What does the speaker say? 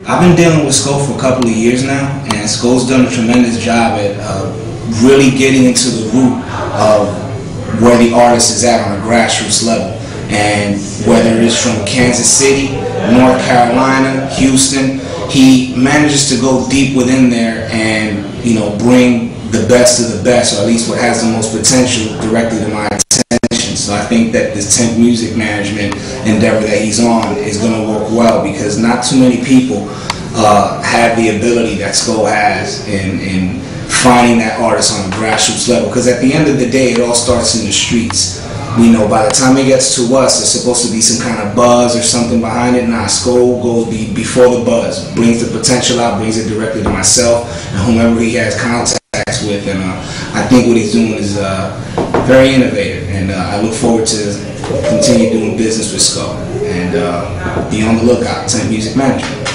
I've been dealing with Sko for a couple of years now, and Sko's done a tremendous job at really getting into the root of where the artist is at on a grassroots level. And whether it's from Kansas City, North Carolina, Houston, he manages to go deep within there and, bring the best of the best, or at least what has the most potential, directly to my attention. So I think that this Temp Music Management endeavor that he's on is going to work well, because not too many people have the ability that Sko has in finding that artist on a grassroots level. Because at the end of the day, it all starts in the streets. By the time it gets to us, there's supposed to be some kind of buzz or something behind it. Nah, Sko goes before the buzz, brings the potential out, brings it directly to myself and whomever he has contacts with. And I think what he's doing is very innovative, and I look forward to continue doing business with Sko. And be on the lookout, Temp Music Management.